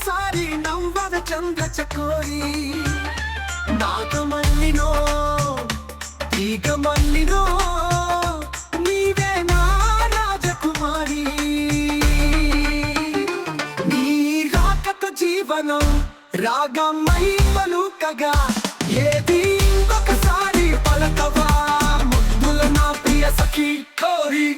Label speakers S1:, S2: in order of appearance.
S1: ఇంకొకసారి నవ్వద చంద్ర చకోరి నాగమల్లినో తీగమల్లినో నీవే నా రాజకుమారి నీ రాకతో జీవనం రాగమై పలుకగా ఏది ఇంకొకసారి పలకవా ముద్దుల నా ప్రియ సఖీ కోరి